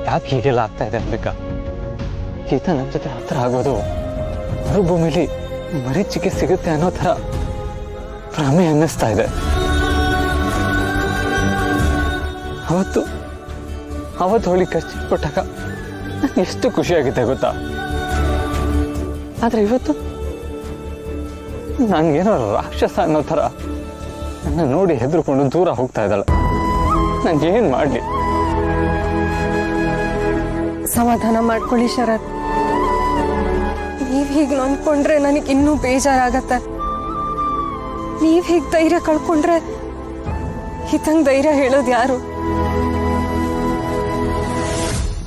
ಯಾಕೆ ಹೀಗೆಲ್ಲ ಆಗ್ತಾ ಇದೆ ಅಂಬಿಕಾ? ಗೀತ ನನ್ನ ಜೊತೆ ಹತ್ರ ಆಗೋದು ಮರುಭೂಮಿಲಿ ಮರೀಚಿಕೆ ಸಿಗುತ್ತೆ ಅನ್ನೋ ಥರ ಭ್ರಮೆ ಅನ್ನಿಸ್ತಾ ಇದೆ. ಅವತ್ತು ಅವಳಿ ಖರ್ಚಿಟ್ಕೊಟ್ಟಾಗ ನಂಗೆ ಎಷ್ಟು ಖುಷಿಯಾಗಿದೆ ಗೊತ್ತಾ? ಆದ್ರೆ ಇವತ್ತು ನಂಗೇನೋ ರಾಕ್ಷಸ ಅನ್ನೋ ಥರ ನನ್ನ ನೋಡಿ ಹೆದರ್ಕೊಂಡು ದೂರ ಹೋಗ್ತಾ ಇದ್ದಾಳೆ. ನಂಗೇನ್ ಮಾಡ್ಲಿ? ಸಮಾಧಾನ ಮಾಡ್ಕೊಳ್ಳಿ ಶರತ್. ನೀವ್ ಹೀಗೆ ನೊಂದ್ಕೊಂಡ್ರೆ ನನಗೆ ಇನ್ನೂ ಬೇಜಾರಾಗತ್ತೆ. ನೀವ್ ಹೀಗೆ ಧೈರ್ಯ ಕಳ್ಕೊಂಡ್ರೆ ಹಿತಂಗ್ ಧೈರ್ಯ ಹೇಳೋದು ಯಾರು?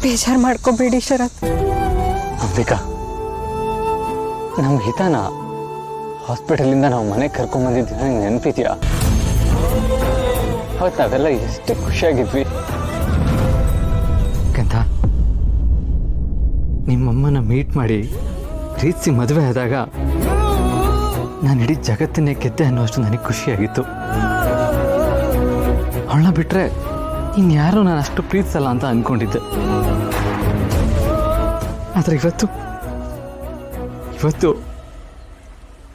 ಬೇಜಾರು ಮಾಡ್ಕೋಬೇಡಿ ಶರತ್. ಅಂಬಿಕಾ, ನಮ್ಮ ಹಿತನ ಹಾಸ್ಪಿಟಲಿಂದ ನಾವು ಮನೆಗೆ ಕರ್ಕೊಂಡ್ಬಂದಿದ್ದೀವಿ, ನನಗೆ ನೆನಪಿದ್ಯಾ? ಅವತ್ತು ನಾವೆಲ್ಲ ಎಷ್ಟು ಖುಷಿಯಾಗಿದ್ವಿ. ಕಂದ, ನಿಮ್ಮಮ್ಮನ ಮೀಟ್ ಮಾಡಿ ಪ್ರೀತಿಸಿ ಮದುವೆ ಆದಾಗ ನಾನು ಇಡೀ ಜಗತ್ತನ್ನೇ ಗೆದ್ದೆ ಅನ್ನೋಷ್ಟು ನನಗೆ ಖುಷಿಯಾಗಿತ್ತು. ಅವಳನ್ನ ಬಿಟ್ರೆ ಇನ್ಯಾರೂ ನಾನು ಅಷ್ಟು ಪ್ರೀತಿಸಲ್ಲ ಅಂತ ಅಂದ್ಕೊಂಡಿದ್ದೆ. ಆದರೆ ಇವತ್ತು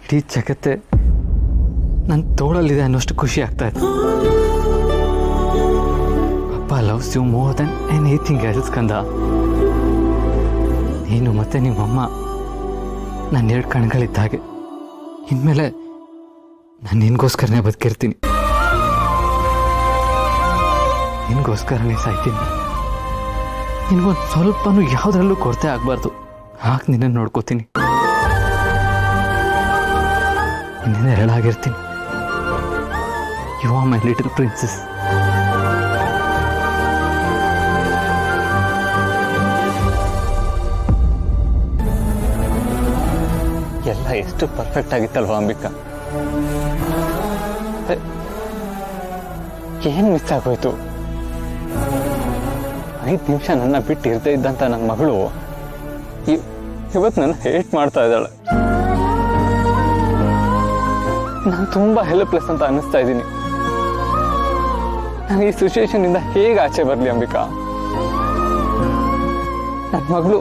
ಇಡೀ ಜಗತ್ತೇ ನನ್ನ ತೋಳಲ್ಲಿದೆ ಅನ್ನೋಷ್ಟು ಖುಷಿ ಆಗ್ತಾ ಇದೆ. ಅಪ್ಪ loves you more than anything else ಕಂದ. ನೀನು ಮತ್ತೆ ನಿಮ್ಮಮ್ಮ ನನ್ನ 2 ಕಣ್ಗಳಿದ್ದ ಹಾಗೆ. ಇನ್ಮೇಲೆ ನಾನು ನಿನ್ಗೋಸ್ಕರನೇ ಬದುಕಿರ್ತೀನಿ, ನಿನ್ಗೋಸ್ಕರನೇ ಸಾಯ್ತೀನಿ. ನಿನ್ಗೊಂದು ಸ್ವಲ್ಪನೂ ಯಾವುದ್ರಲ್ಲೂ ಕೊರತೆ ಆಗಬಾರ್ದು. ಹಾಗೆ ನಿನ್ನನ್ನು ನೋಡ್ಕೋತೀನಿ, ನಿನ್ನೆ ಎರಡಾಗಿರ್ತೀನಿ. You are my little princess. ಎಲ್ಲ ಎಷ್ಟು ಪರ್ಫೆಕ್ಟ್ ಆಗಿತ್ತಲ್ವಾ ಅಂಬಿಕಾ? ಏನ್ ಮಿಸ್ ಆಗೋಯ್ತು? 5 ನಿಮಿಷ ನನ್ನ ಬಿಟ್ಟು ಇರ್ದೇ ಇದ್ದಂತ ನನ್ನ ಮಗಳು ಇವತ್ತು ನನ್ನ ಹೇಟ್ ಮಾಡ್ತಾ ಇದ್ದಾಳೆ. ನಾನು ತುಂಬಾ ಹೆಲ್ಪ್ಲೆಸ್ ಅಂತ ಅನ್ನಿಸ್ತಾ ಇದ್ದೀನಿ. ನಾನು ಈ ಸಿಚುವೇಶನ್ ಇಂದ ಹೇಗೆ ಆಚೆ ಬರ್ಲಿ ಅಂಬಿಕಾ? ನನ್ನ ಮಗಳು